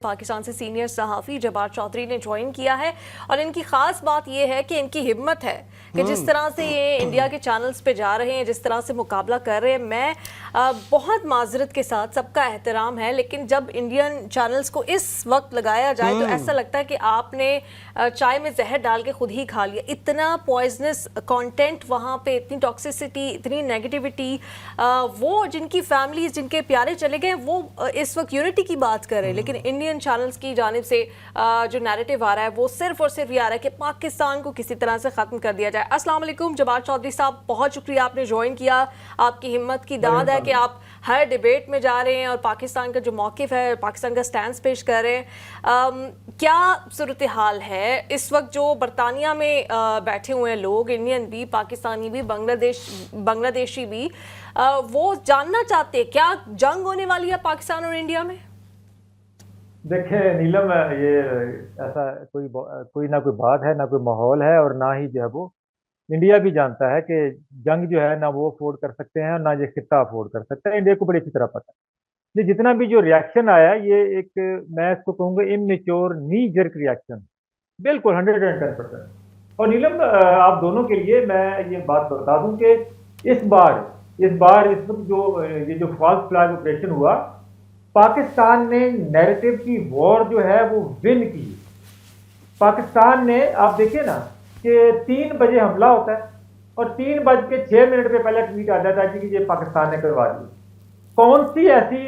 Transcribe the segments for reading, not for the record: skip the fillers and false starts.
पाकिस्तान से सीनियर सहाफ़ी जब्बार चौधरी ने ज्वाइन किया है और इनकी ख़ास बात यह है कि इनकी हिम्मत है कि जिस तरह से ये इंडिया के चैनल्स पे जा रहे हैं, जिस तरह से मुकाबला कर रहे हैं। मैं बहुत माजरत के साथ, सबका एहतराम है, लेकिन जब इंडियन चैनल्स को इस वक्त लगाया जाए तो ऐसा लगता है कि आपने चाय में जहर डाल के खुद ही खा लिया। इतना पॉइजनस कंटेंट वहाँ पे, इतनी टॉक्सिसिटी, इतनी नेगेटिविटी। वो जिनकी फैमिलीज, जिनके प्यारे चले गए, वो इस वक्त यूनिटी की बात कर रहे हैं, लेकिन इंडियन चैनल्स की जानिब से जो नैरेटिव आ रहा है वो सिर्फ और सिर्फ ये आ रहा है कि पाकिस्तान को किसी तरह से ख़त्म कर दिया जाए। अस्सलाम वालेकुम जब्बार चौधरी साहब, बहुत शुक्रिया आपने ज्वाइन किया। आपकी हिम्मत की दाद है कि आप हर डिबेट में जा रहे हैं और पाकिस्तान का जो मौक़िफ़ है, पाकिस्तान का स्टैंड पेश कर रहे हैं। क्या सूरत हाल है इस वक्त? जो बरतानिया में बैठे हुए हैं लोग, इंडियन भी, पाकिस्तानी भी, बांग्लादेशी भी, वो जानना चाहते हैं क्या जंग होने वाली है पाकिस्तान और इंडिया में? देखिए नीलम, ये ऐसा कोई ना कोई बात है, ना कोई माहौल है, और ना ही जो है वो इंडिया भी जानता है कि जंग जो है ना वो अफोर्ड कर सकते हैं और ना ये खिता अफोर्ड कर सकते हैं। इंडिया को बड़ी अच्छी तरह पता है। ये जितना भी जो रिएक्शन आया, ये एक, मैं इसको कहूँगा इमेच्योर नी जर्क रिएक्शन, बिल्कुल 110%। और नीलम, आप दोनों के लिए मैं ये बात बता दूं कि इस वक्त जो ये जो फॉल्स फ्लैग ऑपरेशन हुआ, पाकिस्तान ने नैरेटिव की वॉर जो है वो विन की। पाकिस्तान ने, आप देखिए ना कि 3 बजे हमला होता है और 3:06 पे पहले ट्वीट आ जाता है कि ये पाकिस्तान ने करवा दी। कौन सी ऐसी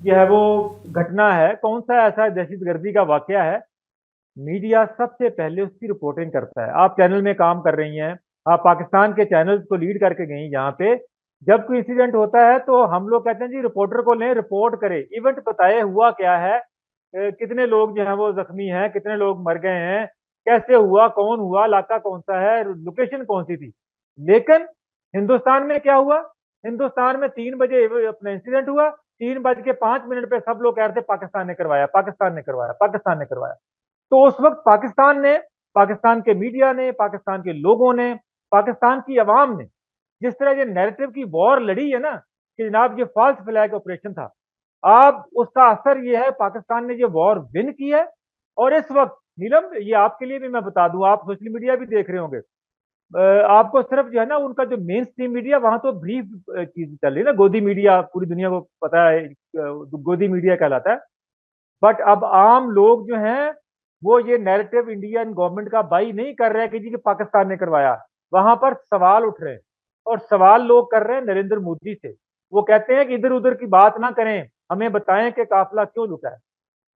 जो है वो घटना है, कौन सा ऐसा दहशतगर्दी का वाकया है, मीडिया सबसे पहले उसकी रिपोर्टिंग करता है। आप चैनल में काम कर रही हैं, आप पाकिस्तान के चैनल्स को लीड करके गई। यहाँ पे जब कोई इंसिडेंट होता है तो हम लोग कहते हैं जी रिपोर्टर को लें, रिपोर्ट करे, इवेंट बताए हुआ क्या है, कितने लोग जो है वो जख्मी हैं, कितने लोग मर गए हैं, कैसे हुआ, कौन हुआ, इलाका कौन सा है, लोकेशन कौन सी थी। लेकिन हिंदुस्तान में क्या हुआ? हिंदुस्तान में 3 बजे अपना इंसिडेंट हुआ, 3:05 पे सब लोग कह रहे थे पाकिस्तान ने करवाया, पाकिस्तान ने करवाया, पाकिस्तान ने करवाया। तो उस वक्त पाकिस्तान ने, पाकिस्तान के मीडिया ने, पाकिस्तान के लोगों ने, पाकिस्तान की आवाम ने जिस तरह ये नैरेटिव की वॉर लड़ी है ना कि जनाब ये फॉल्स फ्लैग ऑपरेशन था, अब उसका असर ये है, पाकिस्तान ने ये वॉर विन की है। और इस वक्त नीलम, ये आपके लिए भी मैं बता दूं, आप सोशल मीडिया भी देख रहे होंगे, आपको सिर्फ जो है ना उनका जो मेन स्ट्रीम मीडिया, वहां तो ब्रीफ चीज चल रही है ना, गोदी मीडिया, पूरी दुनिया को पता है गोदी मीडिया कहलाता है। बट अब आम लोग जो हैं वो ये नैरेटिव इंडियन गवर्नमेंट का बाई नहीं कर रहे हैं कि जी कि पाकिस्तान ने करवाया। वहां पर सवाल उठ रहे हैं और सवाल लोग कर रहे हैं नरेंद्र मोदी से। वो कहते हैं कि इधर उधर की बात ना करें, हमें बताएं कि काफिला क्यों लुटा है।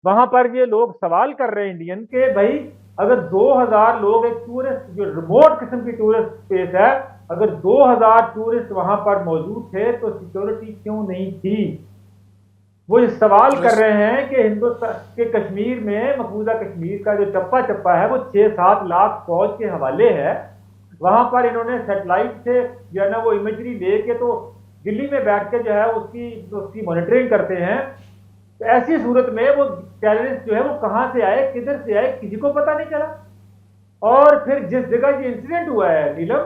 वहां पर ये लोग सवाल कर रहे हैं इंडियन के, भाई अगर 2000 लोग, एक टूरिस्ट जो रिमोट किस्म की टूरिस्ट स्पेस है, अगर 2000 टूरिस्ट वहां पर मौजूद थे तो सिक्योरिटी क्यों नहीं थी? वो ये सवाल कर रहे हैं कि हिंदुस्तान के कश्मीर में, मकबूजा कश्मीर का जो चप्पा चप्पा है वो 6-7 लाख फौज के हवाले है। वहां पर इन्होंने सैटेलाइट से जो है ना वो इमेजरी लेके तो दिल्ली में बैठ के जो है उसकी मॉनिटरिंग करते हैं। तो ऐसी सूरत में वो टेररिस्ट जो है वो कहां से आए, किधर से आए, किसी को पता नहीं चला। और फिर जिस जगह ये इंसिडेंट हुआ है नीलम,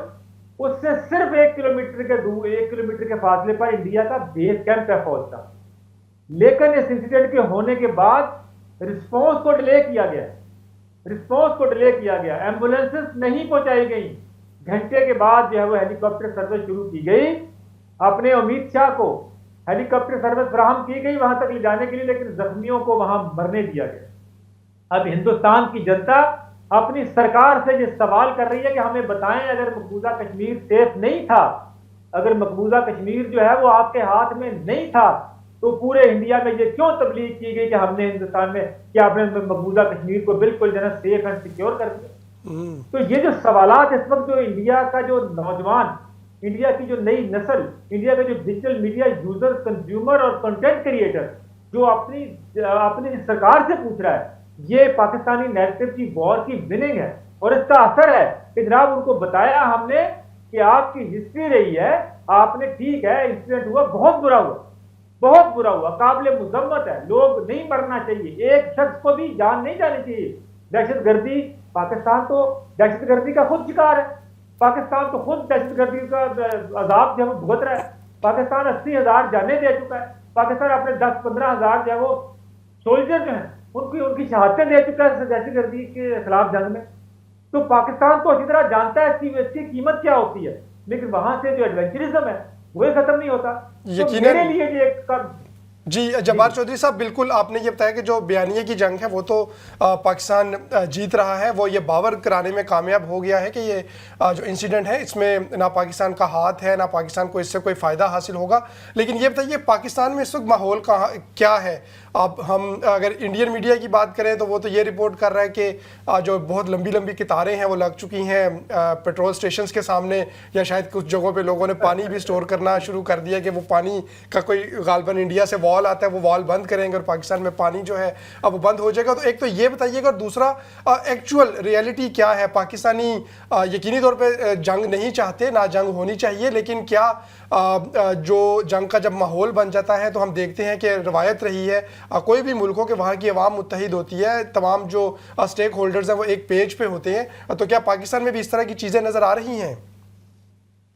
उससे सिर्फ 1 किलोमीटर के फासले पर इंडिया का बेस कैंप है फौज का। लेकिन इस इंसिडेंट के होने के बाद रिस्पॉन्स को डिले किया गया, एम्बुलेंसेस नहीं पहुंचाई गई। घंटे के बाद जो है वो हेलीकॉप्टर सर्विस शुरू की गई, अपने अमित शाह को हेलीकॉप्टर सर्विस फराहम की गई वहां तक ले जाने के लिए, लेकिन जख्मियों को वहां मरने दिया गया। अब हिंदुस्तान की जनता अपनी सरकार से ये सवाल कर रही है कि हमें बताएं, अगर मकबूजा कश्मीर सेफ नहीं था, अगर मकबूजा कश्मीर जो है वो आपके हाथ में नहीं था, तो पूरे इंडिया में ये क्यों तबलीग की गई कि हमने हिंदुस्तान में, कि आपने मकबूजा कश्मीर को बिल्कुल जो है सेफ एंड सिक्योर कर दिया। तो ये जो सवालात इस वक्त जो इंडिया का जो नौजवान, इंडिया की जो नई नस्ल, इंडिया के जो डिजिटल मीडिया यूजर, कंज्यूमर और कंटेंट क्रिएटर जो अपनी सरकार से पूछ रहा है, ये पाकिस्तानी नैरेटिव की वॉर की विनिंग है। और इसका असर है कि जनाब उनको बताया हमने कि आपकी हिस्ट्री रही है, आपने, ठीक है इंसिडेंट हुआ, बहुत बुरा हुआ, काबिल मुजम्मत है, लोग नहीं मरना चाहिए, एक शख्स को भी जान नहीं जानी चाहिए। दहशतगर्दी, पाकिस्तान तो दहशतगर्दी का खुद शिकार है, पाकिस्तान तो खुद दहशतगर्दी का अजाब जो है वो भुगत रहा है। पाकिस्तान 80,000 जाने दे चुका है, पाकिस्तान अपने 10-15 हज़ार जो है वो सोल्जर जो हैं उनकी उनकी शहादतें दे चुका है दहशत गर्दी के खिलाफ जंग में। तो पाकिस्तान तो अच्छी तरह जानता है इसकी कीमत क्या होती है, लेकिन वहां से जो एडवेंचरिज्म है वो खत्म नहीं होता। तो मेरे लिए ये एक जी जब्बार चौधरी साहब, बिल्कुल आपने ये बताया कि जो बयानिए की जंग है वो तो पाकिस्तान जीत रहा है, वो ये बावर कराने में कामयाब हो गया है कि ये जो इंसिडेंट है इसमें ना पाकिस्तान का हाथ है, ना पाकिस्तान को इससे कोई फ़ायदा हासिल होगा। लेकिन ये बताइए पाकिस्तान में इस वक्त माहौल क्या है? अब हम अगर इंडियन मीडिया की बात करें तो वो तो ये रिपोर्ट कर रहा है कि जो बहुत लंबी लंबी कतारें हैं वो लग चुकी हैं पेट्रोल स्टेशन के सामने, या शायद कुछ जगहों पे लोगों ने पानी भी स्टोर करना शुरू कर दिया कि वो पानी का कोई गालबन इंडिया से वॉल आता है वो वॉल बंद करेंगे और पाकिस्तान में पानी जो है अब वो बंद हो जाएगा। तो एक तो ये बताइएगा, और दूसरा एक्चुअल रियलिटी क्या है? पाकिस्तानी यकीनी तौर पर जंग नहीं चाहते, ना जंग होनी चाहिए, लेकिन क्या जो जंग का जब माहौल बन जाता है तो हम देखते हैं कि रवायत रही है कोई भी मुल्क हो कि वहाँ की आवाम मुत्तहिद होती है, तमाम जो स्टेक होल्डर्स हैं वो एक पेज पे होते हैं। तो क्या पाकिस्तान में भी इस तरह की चीज़ें नज़र आ रही हैं?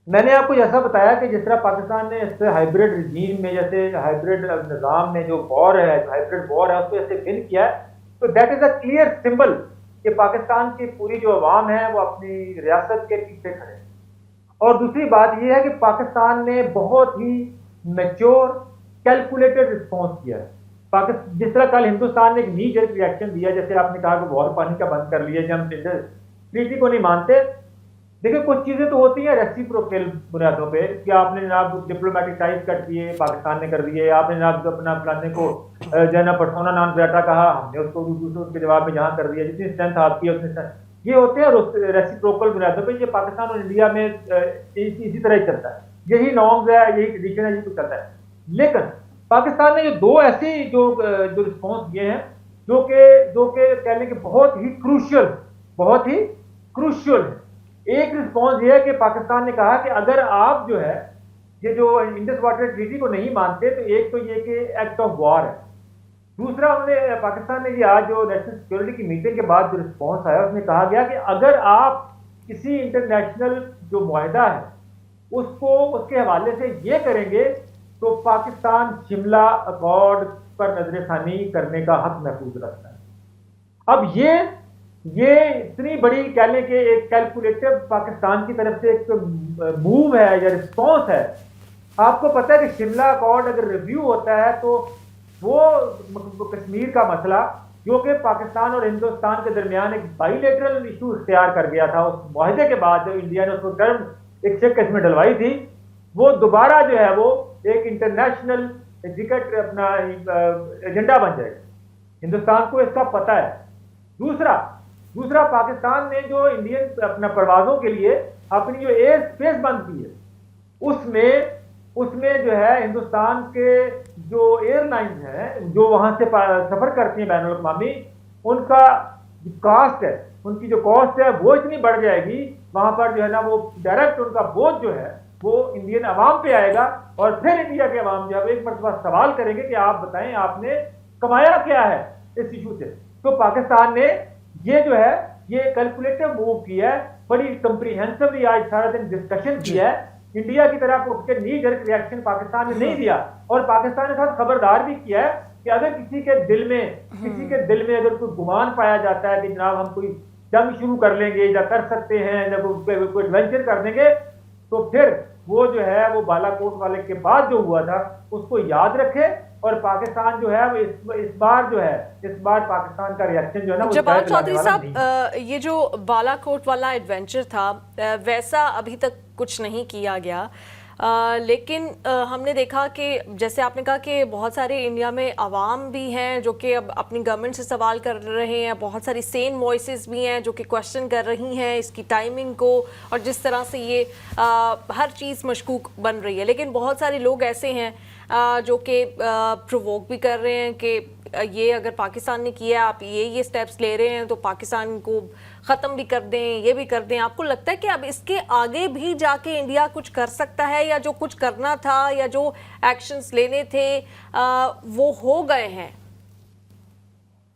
मैंने आपको जैसा बताया कि जिस तरह पाकिस्तान ने इस हाइब्रिड रिजीम में, जैसे हाइब्रिड निज़ाम में जो वॉर है, हाइब्रिड वॉर है, उसको ऐसे विन किया है, तो that is a clear symbol कि पाकिस्तान की पूरी जो अवाम है वो अपनी रियासत के पीछे खड़े। और दूसरी बात यह है कि पाकिस्तान ने बहुत ही मैच्योर कैलकुलेटेड रिस्पॉन्स किया है। जिस तरह कल हिंदुस्तान ने एक नी जर्क रिएक्शन दिया, जैसे आपने कहा कि वॉर पानी का बंद कर लिया, जब हम ट्रीटी को नहीं मानते। देखिए कुछ चीजें तो होती हैं रेसिप्रोकल बुनियादों पे कि आपने जनाब डिप्लोमेटिक टाइज कट किए, पाकिस्तान ने कर दिए, आपने जनाब अपना फलाने को जो है ना पर्सोना नॉन ग्रेटा कहा, हमने उसको दूसरे उसके जवाब में जहाँ कर दिया, जितनी स्ट्रेंथ आपकी है उतनी स्ट्रेंथ, ये होते हैं रेसिप्रोकल बुनियादों पे। ये पाकिस्तान और इंडिया में इसी तरह ही चलता है, यही नॉर्म्स है, यही ट्रेडिशन है, यही कुछ चलता है। लेकिन पाकिस्तान ने ये दो ऐसे जो रिस्पॉन्स दिए हैं जो कि कहने के बहुत ही क्रूशियल है। एक रिस्पॉन्स ये है कि पाकिस्तान ने कहा कि अगर आप जो है ये जो इंडस वाटर ट्रीटी को नहीं मानते तो एक तो ये कि एक्ट ऑफ वॉर है। दूसरा उन्होंने पाकिस्तान ने ये आज जो नेशनल सिक्योरिटी की मीटिंग के बाद जो रिस्पॉन्स आया उसमें कहा गया कि अगर आप किसी इंटरनेशनल जो मुआहदा है उसको उसके हवाले से ये करेंगे तो पाकिस्तान शिमला अकॉर्ड पर नजरसानी करने का हक महफूज रखता है। अब ये इतनी बड़ी कह लें कि एक कैलकुलेटिव पाकिस्तान की तरफ से एक मूव है या रिस्पॉन्स है। आपको पता है कि शिमला अकॉर्ड अगर रिव्यू होता है तो वो कश्मीर का मसला जो कि पाकिस्तान और हिंदुस्तान के दरमियान एक बाइलेटरल इशू इख्तियार कर गया था, उस मुआहदे के बाद जब इंडिया ने उसको टर्म एक शिक इसमें डलवाई थी, वो दोबारा जो है वो एक इंटरनेशनल टिकट अपना एजेंडा बन जाएगा। हिंदुस्तान को इसका पता है। दूसरा पाकिस्तान ने जो इंडियन अपना परवाजों के लिए अपनी जो एयर स्पेस बंद की है उसमें जो है हिंदुस्तान के जो एयरलाइंस हैं जो वहां से सफर करती हैं बैनुल अक़वामी, उनका कास्ट है, उनकी जो कॉस्ट है वो इतनी बढ़ जाएगी, वहां पर जो है ना वो डायरेक्ट उनका बोझ जो है वो इंडियन अवाम पे आएगा। और फिर इंडिया के अवाम जो है एक मरतबा सवाल करेंगे कि आप बताएं आपने कमाया क्या है इस इशू से। तो पाकिस्तान ने ये जो है ये कैलकुलेटिव मूव किया है, बड़ी कंप्रीहेंसिवली आज सारा दिन डिस्कशन किया है। इंडिया की तरफ उसके नी जर्क रिएक्शन पाकिस्तान ने नहीं दिया, और पाकिस्तान ने साथ खबरदार भी किया है कि अगर किसी के दिल में अगर कोई गुमान पाया जाता है कि जनाब हम कोई जंग शुरू कर लेंगे या कर सकते हैं या कोई एडवेंचर कर देंगे, तो फिर वो जो है वो बालाकोट वाले के बाद जो हुआ था उसको याद रखे। और पाकिस्तान जो है वो इस बार पाकिस्तान का रिएक्शन जो है ना जब्बार चौधरी साहब, ये जो बालाकोट वाला एडवेंचर था वैसा अभी तक कुछ नहीं किया गया, लेकिन हमने देखा कि जैसे आपने कहा कि बहुत सारे इंडिया में अवाम भी हैं जो कि अब अपनी गवर्नमेंट से सवाल कर रहे हैं, बहुत सारी सेन वॉइसेस भी हैं जो कि क्वेश्चन कर रही हैं इसकी टाइमिंग को और जिस तरह से ये हर चीज़ मशकूक बन रही है। लेकिन बहुत सारे लोग ऐसे हैं जो कि प्रोवोक भी कर रहे हैं कि ये अगर पाकिस्तान ने किया, आप ये स्टेप्स ले रहे हैं तो पाकिस्तान को ख़त्म भी कर दें, ये भी कर दें। आपको लगता है कि अब इसके आगे भी जाके इंडिया कुछ कर सकता है, या जो कुछ करना था या जो एक्शंस लेने थे वो हो गए हैं?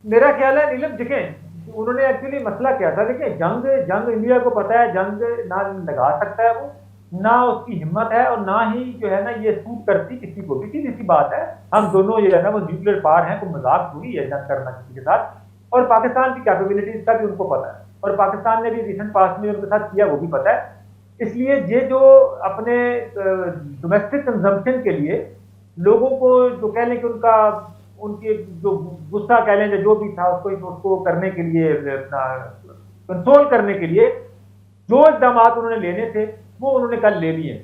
मेरा ख्याल है नीलम, देखें उन्होंने एक्चुअली मसला क्या था, देखिए जंग इंडिया को पता है जंग ना लगा सकता है वो, ना उसकी हिम्मत है और ना ही जो है ना ये सूट करती किसी को भी। सीधी सी बात है, हम दोनों जो है ना वो न्यूक्लियर पावर हैं, कोई मजाक थोड़ी है जंग करना किसी के साथ। और पाकिस्तान की कैपेबिलिटीज का भी उनको पता है, और पाकिस्तान ने भी रिसेंट पास्ट में उनके साथ किया वो भी पता है। इसलिए ये जो अपने डोमेस्टिक कंजम्पशन के लिए लोगों को जो कह लें कि उनके जो गुस्सा कह लें जो भी था उसको करने के लिए, अपना कंट्रोल करने के लिए जो इकदाम उन्होंने लेने थे वो उन्होंने कल ले लिए।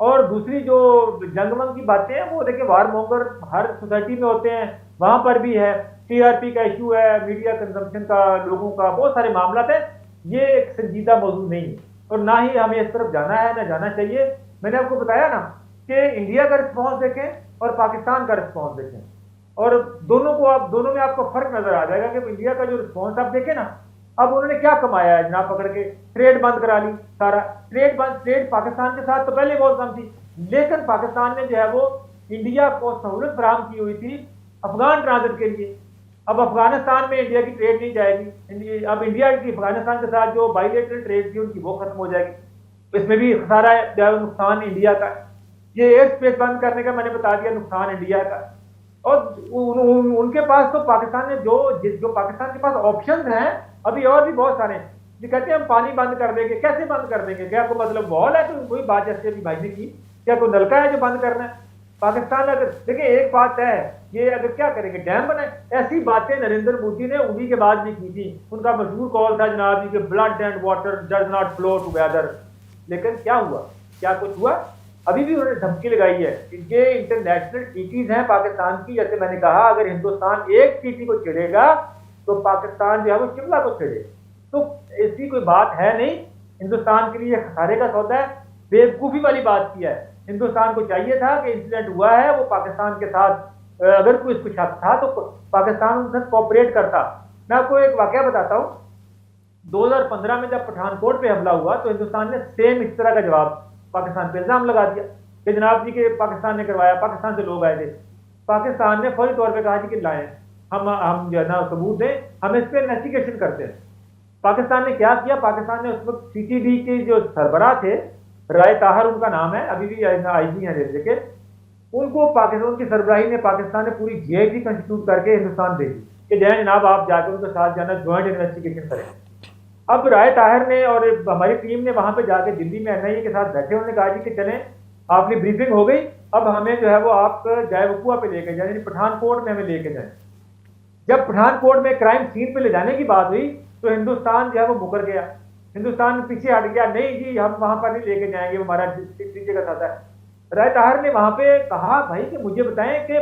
और दूसरी जो जंगमंग की बातें हैं वो देखिए वार मोंगर हर सोसाइटी में होते हैं, वहां पर भी है। टीआरपी का इशू है, मीडिया कंजम्पशन का, लोगों का बहुत सारे मामला है। ये एक संजीदा मौजूद नहीं है और ना ही हमें इस तरफ जाना है ना जाना चाहिए। मैंने आपको बताया ना कि इंडिया का रिस्पॉन्स देखें और पाकिस्तान का रिस्पॉन्स देखें, और दोनों में आपको फर्क नजर आ जाएगा कि इंडिया का जो रिस्पॉन्स आप देखें ना, अब उन्होंने क्या कमाया है जनाब, पकड़ के ट्रेड बंद करा ली सारा। ट्रेड पाकिस्तान के साथ तो पहले बहुत कम थी, लेकिन पाकिस्तान ने जो है वो इंडिया को सहूलत फराहम की हुई थी अफगान ट्रांजिट के लिए। अब अफगानिस्तान में इंडिया की ट्रेड नहीं जाएगी, अब इंडिया की अफगानिस्तान के साथ जो बाइलेटरल ट्रेड थी उनकी वो खत्म हो जाएगी। इसमें भी खसारा है, नुकसान इंडिया का। ये एयर स्पेस बंद करने का मैंने बता दिया, नुकसान इंडिया का। और उनके पास तो पाकिस्तान ने जो पाकिस्तान के पास ऑप्शन हैं अभी और भी बहुत सारे हैं। ये कहते हैं हम पानी बंद कर देंगे, कैसे बंद कर देंगे? क्या कोई मतलब वॉल है? तो कोई बात जैसे अभी भाई ने की, क्या कोई नलका है जो बंद करना है? पाकिस्तान अगर देखिए एक बात है, ये अगर क्या करेंगे डैम बनाए, ऐसी बातें नरेंद्र मोदी ने उन्हीं के बाद भी की थी। उनका मशहूर कॉल था जनाब जी कि blood and water does not flow together. लेकिन क्या हुआ? क्या कुछ हुआ? अभी भी उन्होंने धमकी लगाई है। ये इंटरनेशनल ट्रीटीज हैं पाकिस्तान की, जैसे मैंने कहा अगर हिंदुस्तान एक ट्रीटी को छेड़ेगा तो पाकिस्तान जो है वो शिमला को छेड़े। तो ऐसी कोई बात है नहीं, हिंदुस्तान के लिए खसारे का सौदा है। बेवकूफी वाली बात की है। हिंदुस्तान को चाहिए था कि इंसिडेंट हुआ है वो पाकिस्तान के साथ अगर कोई इसको शक था तो पाकिस्तान उनसे कोऑपरेट करता। मैं आपको एक वाकया बताता हूँ। 2015 में जब पठानकोट पे हमला हुआ तो हिंदुस्तान ने सेम इस तरह का जवाब पाकिस्तान पे इल्जाम लगा दिया कि जनाब जी के पाकिस्तान ने करवाया, पाकिस्तान से लोग आए थे। पाकिस्तान ने फौरी तौर पे कहा जी कि लाएं, हम जो है ना सबूत दें, हम इस पर इन्वेस्टिगेशन करते हैं। पाकिस्तान ने क्या किया? पाकिस्तान ने उस वक्त सीटीडी के जो सरबराह थे, राय ताहर उनका नाम है, अभी भी आईजी हैं रेलवे के, उनको पाकिस्तान की सरबराही ने पाकिस्तान ने पूरी जेआईटी कंस्टिट्यूट करके हिंदुस्तान भेजी कि जय जनाब आप जाकर उनके साथ जाना ज्वाइंट इन्वेस्टिगेशन करें। अब राय ताहर ने और हमारी टीम ने वहां पे जाके दिल्ली में एनआईए के साथ बैठे, उन्होंने कहा जी कि चलें आपकी ब्रीफिंग हो गई, अब हमें जो है वो आप जायवकुआ पे लेके जाए, पठानकोट में हमें लेके जाए। जब पठानकोट में क्राइम सीन पे ले जाने की बात हुई तो हिंदुस्तान जो है वो मुकर गया, हिंदुस्तान पीछे हट गया। नहीं जी हम वहां पर नहीं लेके जाएंगे, हमारा पीछे का साथ है। राय ताहर ने वहां पे कहा भाई कि मुझे बताएं कि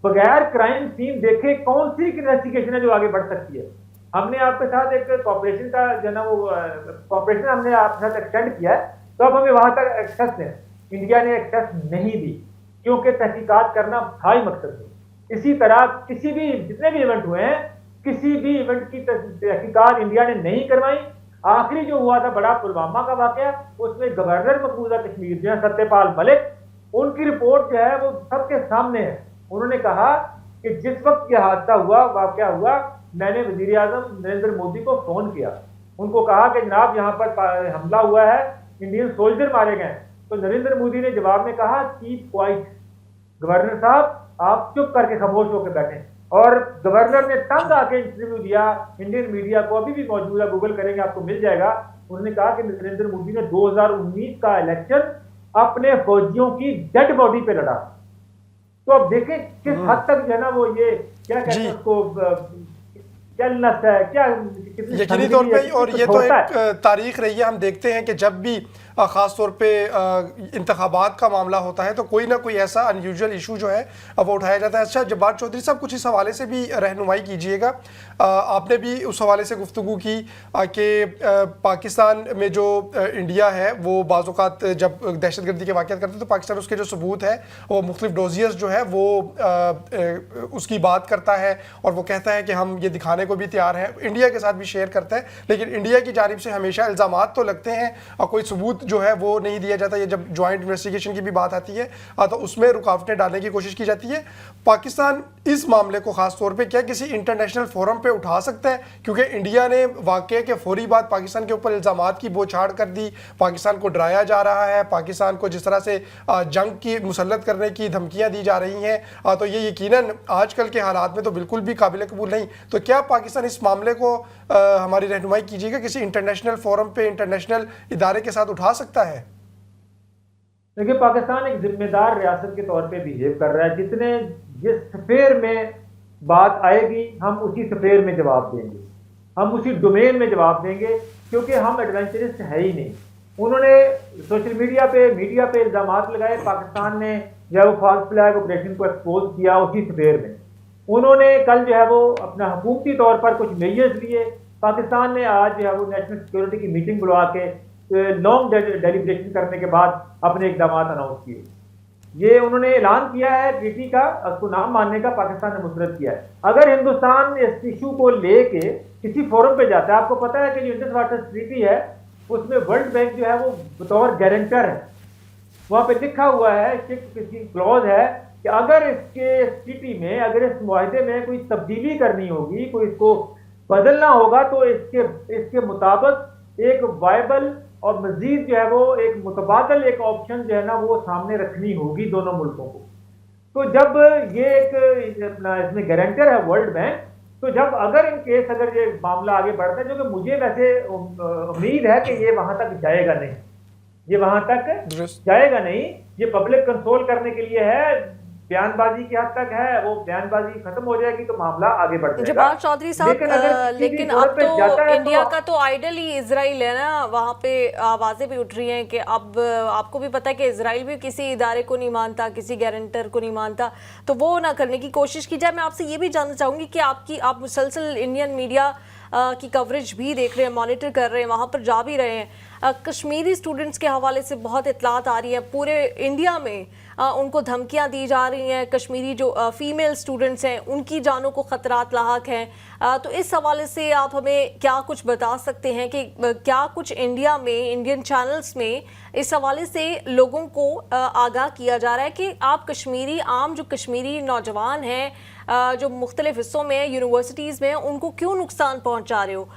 बगैर क्राइम सीन देखे कौन सी इन्वेस्टिगेशन है जो आगे बढ़ सकती है। हमने आपके साथ एक कॉपरेशन का जो ना वो कॉपरेशन हमने आपके साथ एक्सटेंड किया है, तो अब हमें वहां तक एक्सेस दें। इंडिया ने एक्सेस नहीं दी क्योंकि तहकीकात करना था ही मकसद नहीं। इसी तरह किसी भी जितने भी इवेंट हुए हैं, किसी भी इवेंट की तहकीकात इंडिया ने नहीं करवाई। आखिरी जो हुआ था बड़ा पुलवामा का वाकया, उसमें गवर्नर मकबूजा कश्मीर जो है सत्यपाल मलिक, उनकी रिपोर्ट जो है वो सबके सामने है। उन्होंने कहा कि जिस वक्त यह हादसा हुआ, वाकया हुआ, मैंने वजीर आजम नरेंद्र मोदी को फोन किया, उनको कहा कि जनाब यहाँ पर हमला हुआ है, इंडियन सोल्जर मारे गए। तो नरेंद्र मोदी ने जवाब में कहा कीप क्वाइट, गवर्नर साहब आप चुप करके खामोश होकर बैठे। और गवर्नर ने तंग आके इंटरव्यू दिया इंडियन मीडिया को, अभी भी मौजूद है, गूगल करेंगे आपको मिल जाएगा। उन्होंने कहा कि नरेंद्र मोदी ने 2019 का इलेक्शन अपने फौजियों की डेड बॉडी पे लड़ा। तो अब देखें किस हद तक जो है ना वो ये क्या कहते हैं उसको चलनस है, क्या यकीनी तौर पे। और ये तो एक तारीख रही है, हम देखते हैं कि जब भी ख़ास तौर पे इंतखाबात का मामला होता है तो कोई ना कोई ऐसा अनयूजुअल इशू जो है वो उठाया जाता है। अच्छा जब्बार चौधरी साहब कुछ इस हवाले से भी रहनुमाई कीजिएगा। आपने भी उस हवाले से गुफ्तगू की कि पाकिस्तान में जो इंडिया है वो बाज़ औक़ात जब दहशतगर्दी के वाक़यात करते हैं तो पाकिस्तान उसके जो सबूत है वो मुख्तलिफ डोजियर्स जो है वो उसकी बात करता है और वो कहता है कि हम ये दिखाने को भी तैयार है, इंडिया के साथ भी शेयर करता है, लेकिन इंडिया की जानिब से हमेशा इल्ज़ामात तो लगते हैं और कोई सबूत जो है वो नहीं दिया जाता। ये जब जॉइंट इन्वेस्टिगेशन की भी बात आती है तो उसमें रुकावटें डालने की कोशिश की जाती है। पाकिस्तान इस मामले को ख़ास तौर पे क्या किसी इंटरनेशनल फोरम पे उठा सकता है? क्योंकि इंडिया ने वाक़े के फौरी बाद पाकिस्तान के ऊपर इल्ज़ामात की बौछार कर दी, पाकिस्तान को डराया जा रहा है, पाकिस्तान को जिस तरह से जंग की मुसल्लत करने की धमकियाँ दी जा रही हैं, तो ये यकीनन आजकल के हालात में तो बिल्कुल भी काबिल कबूल नहीं। तो क्या पाकिस्तान इस मामले को हमारी रहनुमाई कीजिएगा किसी इंटरनेशनल फोरम पे, इंटरनेशनल इदारे के साथ उठा सकता है? देखिए, पाकिस्तान एक जिम्मेदार रियासत के तौर पे बिहेव कर रहा है। जिस स्फेयर में बात आएगी हम उसी स्फेयर में जवाब देंगे, हम उसी डोमेन में जवाब देंगे, क्योंकि हम एडवेंचरिस्ट है ही नहीं। उन्होंने सोशल मीडिया पे इल्ज़ामात लगाए, पाकिस्तान ने जो है वो फॉल्स फ्लैग ऑपरेशन को एक्सपोज किया उसी स्फेयर में। उन्होंने कल जो है वो अपना हुकूमती तौर पर कुछ मेजर्स लिए। पाकिस्तान ने आज जो है वो नेशनल सिक्योरिटी की मीटिंग बुलवा के लॉन्ग डेलिब्रेशन करने के बाद अपने इकदाम अनाउंस किए। ये उन्होंने ऐलान किया है ट्रीटी का, उसको नाम मानने का पाकिस्तान ने मुस्तरद किया है। अगर हिंदुस्तान इस इशू को लेके किसी फोरम पे जाता है, आपको पता है कि जो इंडस वाटर ट्रीटी है उसमें वर्ल्ड बैंक जो है वो बतौर गारंटर है। वहां पे लिखा हुआ है, किसी क्लॉज है कि अगर इसके ट्रीटी में, अगर इस मुआहदे में कोई तब्दीली करनी होगी, कोई इसको बदलना होगा, तो इसके मुताबिक एक वायबल और मजीद जो है वो एक मुतबादल एक ऑप्शन जो है ना वो सामने रखनी होगी दोनों मुल्कों को। तो जब ये एक अपना इसमें गारंटर है वर्ल्ड बैंक, तो जब अगर इन केस अगर ये मामला आगे बढ़ता है, जो कि मुझे वैसे उम्मीद है कि ये वहां तक जाएगा नहीं, ये वहां तक जाएगा नहीं, ये पब्लिक कंट्रोल करने के लिए है, बयानबाजी की हद तक है, वो बयानबाजी खत्म हो जाएगी तो मामला आगे बढ़ जाएगा। जवाब चौधरी साहब, लेकिन अब तो इंडिया का तो आइडल ही इजराइल है ना, वहाँ पे आवाजें भी उठ रही हैं कि अब आपको भी पता है कि इजराइल भी किसी इदारे को नहीं मानता, किसी गारंटर को नहीं मानता, तो वो ना करने की कोशिश की जाए। मैं आपसे ये भी जानना चाहूंगी कि आप मुसलसल इंडियन मीडिया की कवरेज भी देख रहे हैं, मॉनिटर कर रहे हैं, वहाँ पर जा भी रहे हैं। कश्मीरी स्टूडेंट्स के हवाले से बहुत इतलात आ रही है, पूरे इंडिया में उनको धमकियां दी जा रही हैं। कश्मीरी जो फीमेल स्टूडेंट्स हैं उनकी जानों को खतरात लाहक हैं। तो इस हवाले से आप हमें क्या कुछ बता सकते हैं कि क्या कुछ इंडिया में, इंडियन चैनल्स में इस हवाले से लोगों को आगाह किया जा रहा है कि आप कश्मीरी जो कश्मीरी नौजवान हैं जो मुख्तलिफ हिस्सों में, यूनिवर्सिटीज़ में, उनको क्यों नुकसान पहुंचा रहे हो?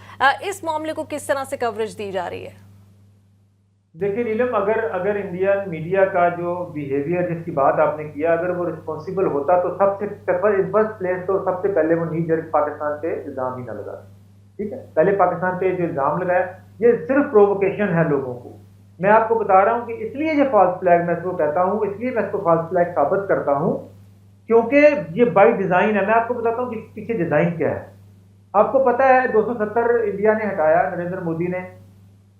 इस मामले को किस तरह से कवरेज दी जा रही है? देखिए नीलम, अगर इंडियन मीडिया का जो बिहेवियर जिसकी बात आपने किया, अगर वो रिस्पॉन्सिबल होता तो सबसे फर्स्ट प्लेस तो सबसे पहले वो नी जर्क पाकिस्तान पे इल्ज़ाम ही ना लगा। ठीक है, पहले पाकिस्तान पे जो इल्ज़ाम लगाया ये सिर्फ प्रोवोकेशन है लोगों को। मैं आपको बता रहा हूँ कि इसलिए ये फॉल्स फ्लैग मैं इसको कहता हूँ, इसलिए मैं इसको फॉल्स फ्लैग साबित करता हूँ क्योंकि ये बाई डिज़ाइन है। मैं आपको बताता हूँ कि पीछे डिज़ाइन क्या है। आपको पता है 270 इंडिया ने हटाया, नरेंद्र मोदी ने,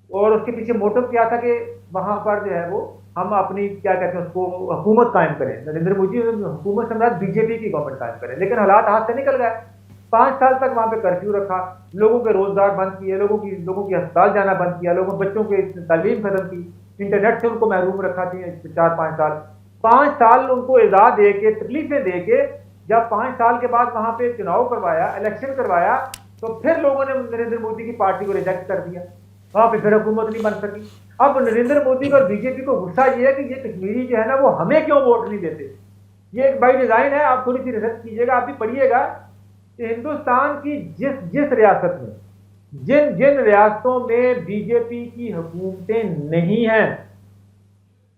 और उसके पीछे मोटिव क्या था कि वहां पर जो है वो हम अपनी क्या कहते हैं उसको हुकूमत कायम करें, नरेंद्र मोदी हुकूमत सम्राट बीजेपी की गवर्नमेंट कायम करें। लेकिन हालात हाथ से निकल गए। 5 साल तक वहां पे कर्फ्यू रखा, लोगों के रोजगार बंद किए, लोगों की अस्पताल जाना बंद किया, लोगों बच्चों की तालीम खत्म की, इंटरनेट से उनको महरूम रखा थी 4-5 साल। 5 साल उनको इज़ा दे के, तकलीफें दे के, जब 5 साल के बाद वहां पे चुनाव करवाया, इलेक्शन करवाया, तो फिर लोगों ने नरेंद्र मोदी की पार्टी को रिजेक्ट कर दिया, वहां पे फिर हुकूमत नहीं बन सकी। अब नरेंद्र मोदी और बीजेपी को गुस्सा ये है कि ये कश्मीरी जो है ना वो हमें क्यों वोट नहीं देते। ये एक बाई डिजाइन है, आप थोड़ी सी रिसर्च कीजिएगा, आप भी पढ़िएगा कि हिंदुस्तान की जिस रियासत में, जिन रियासतों में बीजेपी की हुकूमतें नहीं हैं,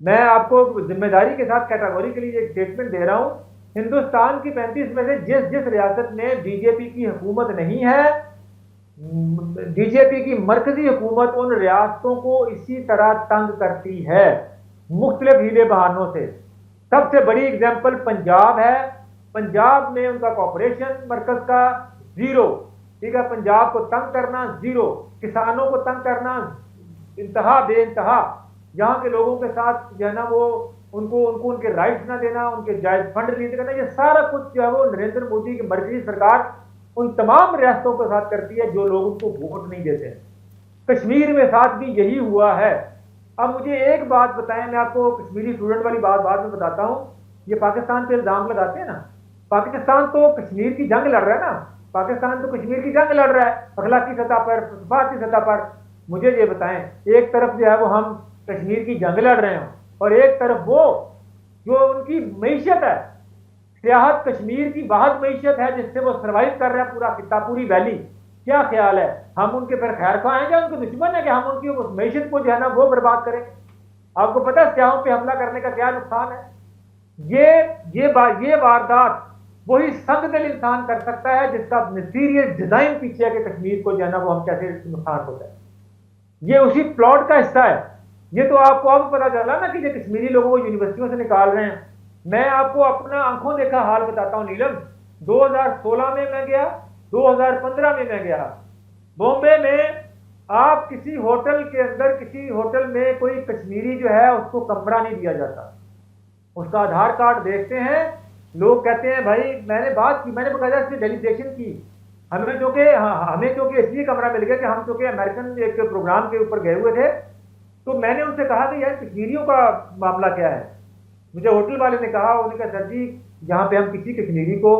मैं आपको जिम्मेदारी के साथ कैटेगोरिकली एक स्टेटमेंट दे रहा हूं, हिंदुस्तान की 35 में से जिस रियासत में बीजेपी की हुकूमत नहीं है, बीजेपी की मरकजी हुकूमत उन रियासतों को इसी तरह तंग करती है मुख्तलिफ हीले बहानों से। सबसे बड़ी एग्जाम्पल पंजाब है। पंजाब में उनका कॉर्पोरेशन मरकज का 0, ठीक है, पंजाब को तंग करना 0, किसानों को तंग करना इंतहा बेइंतहा, यहाँ के लोगों के साथ जो है ना वो उनको उनके राइट्स ना देना, उनके जायज फंड रिलीज करना, ये सारा कुछ जो है वो नरेंद्र मोदी की मरकजी सरकार उन तमाम रियासतों के साथ करती है जो लोग उनको वोट नहीं देते हैं। कश्मीर में साथ भी यही हुआ है। अब मुझे एक बात बताएं, मैं आपको कश्मीरी स्टूडेंट वाली बात बाद में बताता हूं। ये पाकिस्तान पे इल्जाम लगाते हैं ना, पाकिस्तान तो कश्मीर की जंग लड़ रहा है ना, पाकिस्तान तो कश्मीर की जंग लड़ रहा है अखलाकी सतह पर, भारतीय सतह पर। मुझे ये बताएं, एक तरफ जो है वो हम कश्मीर की जंग लड़ रहे हैं और एक तरफ वो जो उनकी मईशत है, सियाहत कश्मीर की वाहद मईशत है जिससे वो सर्वाइव कर रहे हैं पूरा खिता, पूरी वैली। क्या ख्याल है, हम उनके फिर खैर खा हैं या उनके दुश्मन है कि हम उनकी उस मईशत को जो है ना वो बर्बाद करें? आपको पता है सियाहों पे हमला करने का क्या नुकसान है? ये वारदात वही संगदिल इंसान कर सकता है जिसका मिस्टीरियस डिजाइन पीछे है कि कश्मीर को जो है ना वो हम कैसे नुकसान होता है। ये उसी प्लॉट का हिस्सा है। ये तो आपको अब पता चला ना कि ये कश्मीरी लोगों को यूनिवर्सिटियों से निकाल रहे हैं। मैं आपको अपना आंखों देखा हाल बताता हूँ नीलम। 2016 में मैं गया, 2015 में मैं गया बॉम्बे में। आप किसी होटल के अंदर, किसी होटल में कोई कश्मीरी जो है उसको कमरा नहीं दिया जाता। उसका आधार कार्ड देखते हैं, लोग कहते हैं भाई मैंने बात की, मैंने बकायदा इसकी डेलीब्रेशन की। हमें चूंकि इसलिए कमरा मिल गया कि हम चूंकि अमेरिकन एक प्रोग्राम के ऊपर गए हुए थे, तो मैंने उनसे कहा कि यार कश्मीरियों का मामला क्या है। मुझे होटल वाले ने कहा, उन्होंने कहा सर जी यहाँ पे हम किसी कश्मीरी को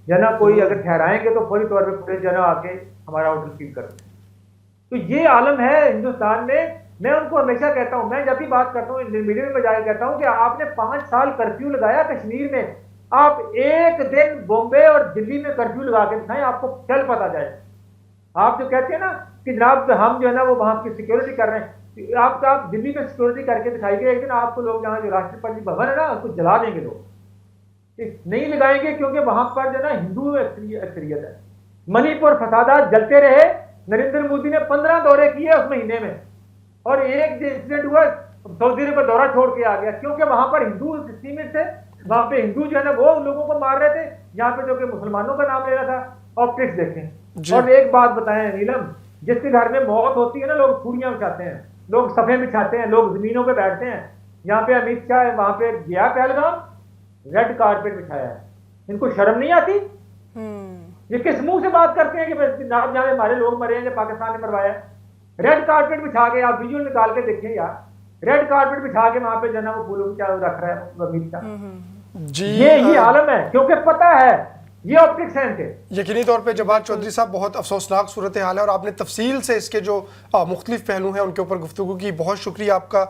जना कोई अगर ठहराएंगे तो फौरी तौर पर पूरे जना आके हमारा होटल सील कर दें। तो ये आलम है हिंदुस्तान में। मैं उनको हमेशा कहता हूं, मैं जब भी बात करता हूं मीडिया में बजाय कहता हूं कि आपने 5 साल कर्फ्यू लगाया कश्मीर में, आप एक दिन बॉम्बे और दिल्ली में कर्फ्यू लगा के दिखाएं, आपको चल पता जाए। आप जो कहते हैं ना कि जनाब हम जो है ना वो वहां की सिक्योरिटी कर रहे हैं, आप दिल्ली में सिक्योरिटी करके दिखाइए, एक दिन आपको लोग यहाँ जो राष्ट्रपति भवन है ना उसको जला देंगे लोग, नहीं लगाएंगे क्योंकि वहां पर जो है ना हिंदू अक्सरियत है। मणिपुर फसादात जलते रहे, नरेंद्र मोदी ने 15 दौरे किए उस महीने में, और एक इंसिडेंट हुआ सऊदी अरब पर दौरा छोड़ के आ गया क्योंकि वहां पर हिंदू सीमित थे। वहां पे हिंदू जो है ना वो लोगों को मार रहे थे, यहाँ पे जो कि मुसलमानों का नाम ले रहा था। ऑप्टिक्स देखें। और एक बात बताएं नीलम, जिसके घर में मौत होती है ना लोग छुड़ियां बिछाते हैं, लोग सफे बिछाते हैं, लोग जमीनों पे बैठते हैं। यहाँ पे अमित शाह वहां पे गया पहलगाम, रेड कारपेट बिछाया है। इनको शर्म नहीं आती? ये किस मुंह से बात करते हैं कि जहाँ हमारे लोग मरे हैं, पाकिस्तान ने मरवाया? रेड कारपेट बिछा के आप विजुअल निकाल के देखें यार, रेड कारपेट बिछा के वहां पे जना वो फूलों की चादर रख रहा है अमित शाह जी। ये आलम है क्योंकि पता है ये ऑप्टिक्स हैं इनके। यकीनी तौर पे जवाद चौधरी साहब बहुत अफसोसनाक सूरत हाल है और आपने तफसील से इसके जो मुख्तलिफ पहलू हैं उनके ऊपर गुफ्तगू की। बहुत शुक्रिया आपका।